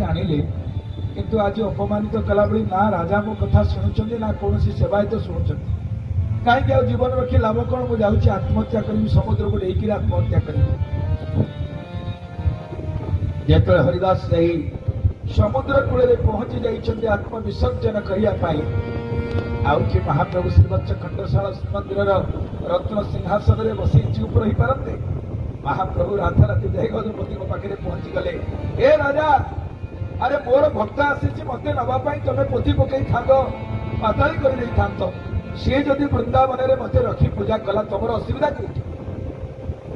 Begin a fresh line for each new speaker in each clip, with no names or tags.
आनिले किंतु आज अपमानित कला बेली ना राजा मो कथा शुणुचंदी ना कौन सेवायत शुणुचंदी कहीं आ जीवन रखी लाभ कौन मुझे जाऊँगी आत्महत्या करी समुद्र को लेकर आत्महत्या करी जो हरिदास जाई समुद्र कूल पहुंची जाइए आत्मविसर्जन करने कि महाप्रभु श्रीवत्स खंडशाला श्रीमंदिर रत्न सिंहासन में बसी चुप रही पारते महाप्रभु राधा राति जाई गजपति पाखे पहुंची गले ए राजा अरे मोर भक्त आसी मत नापी तुम पोथी पकई था पाताली कर सी जदि वृंदावन में मत रखी पूजा कला तुम असुविधा कौटी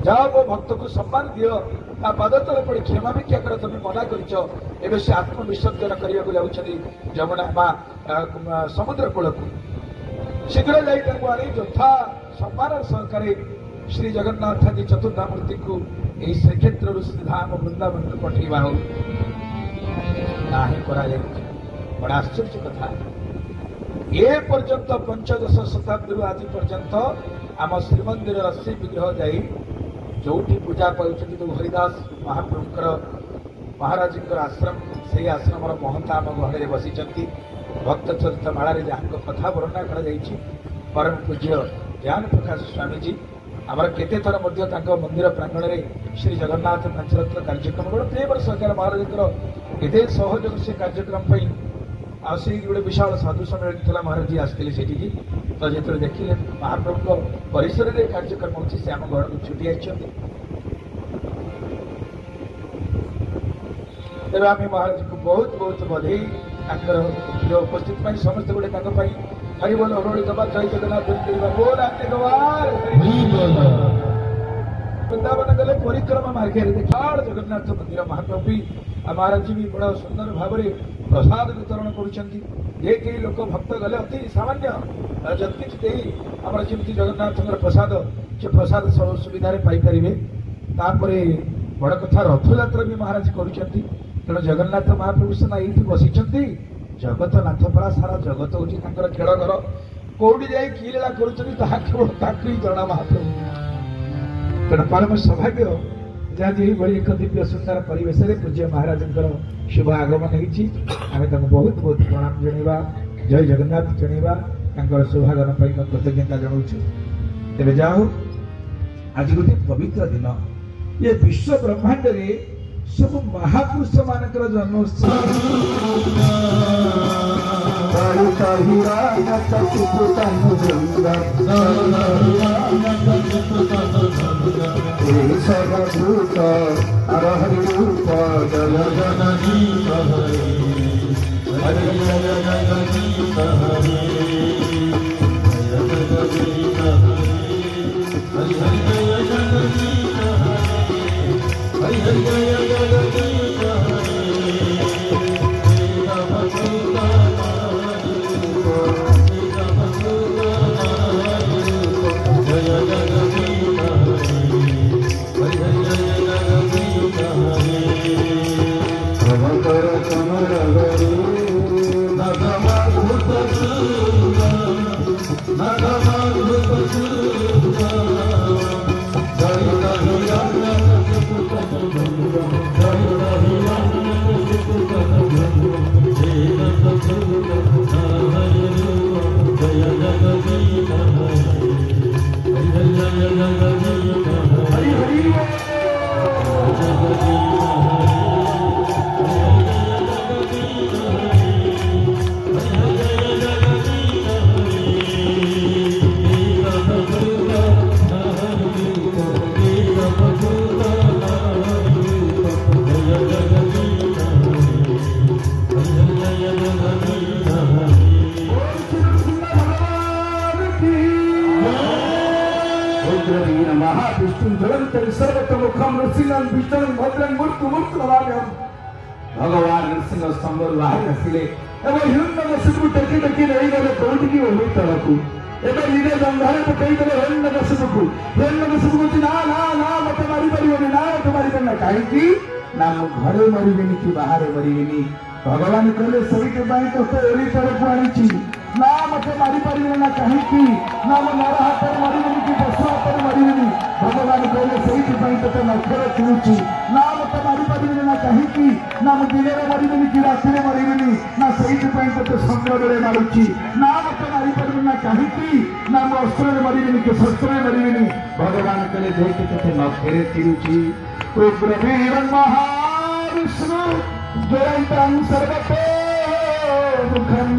जाओ मो भक्त को सम्मान दियो पाद तले पड़ी क्षमा भिक्षा कर तुम मना कर से आत्मविसर्जन करने को जाऊँगी जमुना माँ समुद्र कूल को शीघ्र जाई यथा सम्मान सहकारे श्री जगन्नाथ आदि चतुर्धामूर्ति को यही श्रीक्षेत्र श्रीधाम वृंदावन को पठेवा हो बड़ा आश्चर्य कथा ए पर्यंत पंचदश शताब्दी आज पर्यंत आम श्रीमंदिर श्री विग्रह जाई जो पूजा पाँच तो हरिदास महाप्रभुकर महाराज आश्रम से आश्रम महंता आम गहरे बसी भक्त चरित माला जहाँ कथा वर्णना कर परम पूज्य ज्ञान प्रकाश स्वामीजी आमर केते थर मंदिर प्रांगण में श्री जगन्नाथ नाचरत्न कार्यक्रम गोटे वर्ष महाराज एते सहयोग से कार्यक्रम आसी गोटे विशाल साधु सम्मेलन महाराज जी आसते से तो जो देखिले महाप्रभु परिसर में कार्यक्रम होती से आम घर को छुट्टी आई तेज आम महाराज को बहुत बहुत बधाई प्रिय उपस्थित समस्त गोटे हरिबोल हरोड़ी दबा जय जगन्नाथ बोल आते वृंदावन गले परिक्रमा मार्गे देखा जगन्नाथ मंदिर महाप्रभु महाराज जी भी बड़ा सुंदर भाव में प्रसाद वितरण कर लोक भक्त गले अति सामान्य जति आम जमी जगन्नाथ प्रसाद से प्रसाद सुविधा पाइपर बड़ कथा रथयात्रा भी महाराज कर जगन्नाथ महाप्रभु सेना ये बसी जगत नाथ परा सारा जगत हूँ खेल घर कौटी जाए कि लीला कर जना महाप्रभु तेना परम सौभाग्य जहाँ जी भाई एक दिव्य सुंदर परिवेश में पूज्य महाराज शुभ आगमन होती बहुत बहुत प्रणाम जनवा जय जगन्नाथ जनवा सौभाग्य कृतज्ञता जनाऊँ तेरे जाओ आज गोटे पवित्र दिन ये विश्व ब्रह्मांड रे सब महापुरुष मानकर जन्मोत्सव भगवान नृसिंह स्तंभ बाहर आसिले हिरण्यकशिपु टेकी टेकी नहीं गले कौटिकी ओढ़ी तलकू एवं निजे जंघारे पकई देले हिरण्यकशिपु कहछि ना ना ना मत मारी परिबनी ना मत मारी परिबनी कहीं ना मु घरे मरिबिनी कि बाहर मरिबिनी भगवान कहले से तो ओरी तरफ आनी ना मत मारी पारे ना कहीं ना मो नर हाथ में मरबी कि पशु हाथ में मरबी भगवान कहले से तो नखर चुणुची ना मत मारी पारे ना कहीं ना मो दिन में मरबी कि राति में मरबी ना से तो संग बेले मारुची ना मत मारी पारे ना कहीं ना मो अस्त्र में मरबी कि शस्त्र में मरबी भगवान कहले देख तो नखर चिरुची उग्रवीर महाविष्णु जयंतं सर्वतो मुखं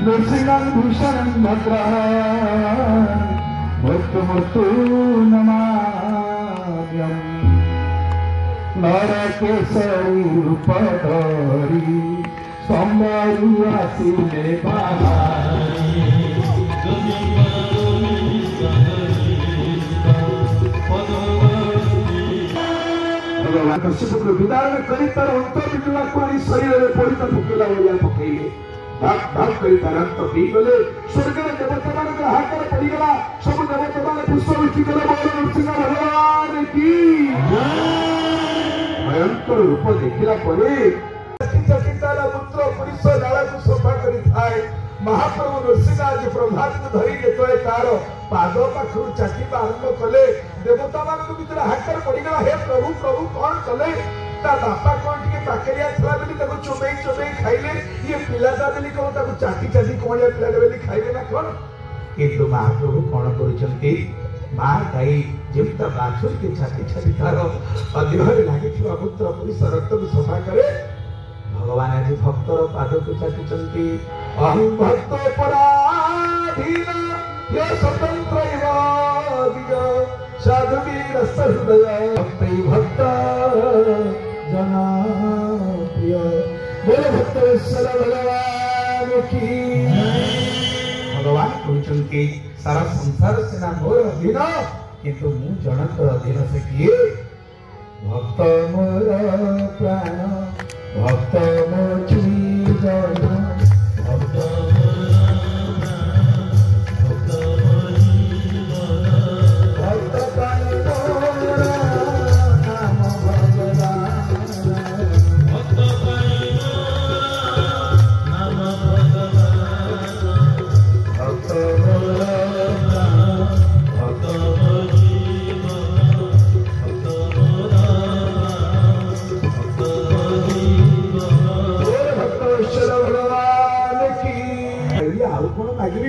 नृसिंहं भूषणं भद्रं मृत्यु नमाम्यहम् नरकेसरी रूप धरि स्तंभरु आसिले बाहारी भगवान कश्यप को विदारण करी तार अंतर बिजुला को शरीर में पड़ी फुकेला भलिया पकईले भाग भाग करी तार अंत पी गले स्वर्ग में देवता मान हाथ में पड़ी गला सब देवता मान पुष्प वृष्टि कले बोल नरसिंह भगवान की भयंकर रूप देखिला परे चिंता पुत्र पुरुष नाला को सफा करी थाए महाप्रभु नरसिंह आज प्रभात को धरी जेतले तार पाद पाखु चाटिबा आरंभ कले देवता मान भीतर हाथ पड़गला हे प्रभु प्रभु कौन कले ता बापा कौन टे पाखरिया था बोली चोबई चोबई खाइले ये पिलाटा बोली कौन ताको चाटी चाटी कौन पिलाटा बोली खाइले ना कौन किंतु महाप्रभु कौन करुचंती मां गाई जेमता बाछुर के छाती छाती तार अदेहरे लागी पुत्र पुरुष रक्त को सफा करे भगवान आज भक्तर पाद को चाटुचंती अहं भक्त पराधीन ये स्वतंत्र साधु वीर सहृदय भक्त जना प्रिय बोले भक्तेश्वर भगवान की भगवान कहते सारा संसार सेना मोर अधीन किंतु मु जनक अधीन से किए भक्त मोर प्राण भक्त मोर जीवन भक्त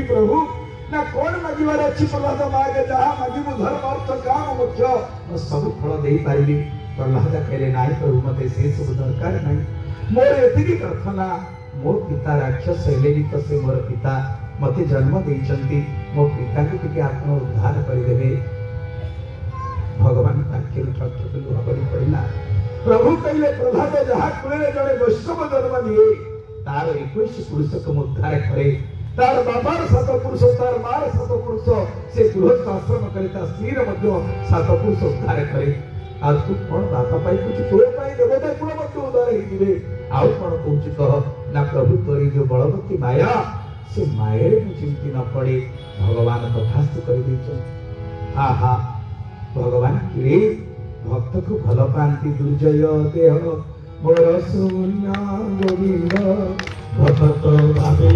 प्रभु ना कौन मागिबार अच्छी प्रहलाद माग जहाँ मागिबू धर्म अर्थ काम मुख्य सब फल दे पारि प्रहलाद कहले नाई प्रभु मते से सब दरकार नहीं मोर एतिकी प्रार्थना मो पिता राक्षस हेले तो से मोर पिता मते जन्म देइचंती मो पिता को टिके आत्मा उद्धार कर देबे भगवान ताके चक्षु लुहा पड़ी पड़िला प्रभु कहले प्रहलाद जहाँ कुले जड़े वैष्णव जन्म दिए तार 21 पुरुष को उद्धार करे तार बाबार 7 पुरुष तार मार 7 पुरुष से गृहस्थ आश्रम करे ता स्त्री मध्य 7 पुरुष उद्धार करे आ तू कोन बापा पाई कुछ तो पाई देवता कुल मध्य उद्धार ही दिबे आउ कोन कहूची कह ना प्रभु तोरी जो बलवती माया से माये रे चिंती न पड़े भगवान तथास्तु कर दैछ आहा भगवान किरे भक्त को भल पांति दुर्जय देह मोर शून्य गोविंद भक्त भावे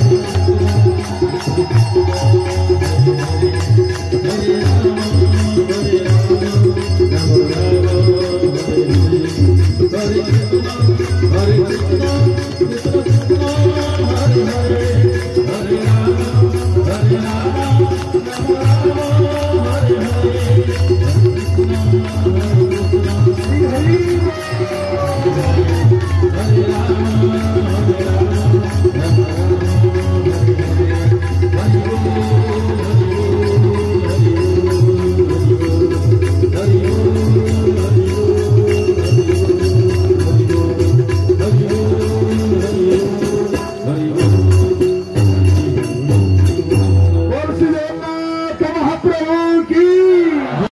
Hare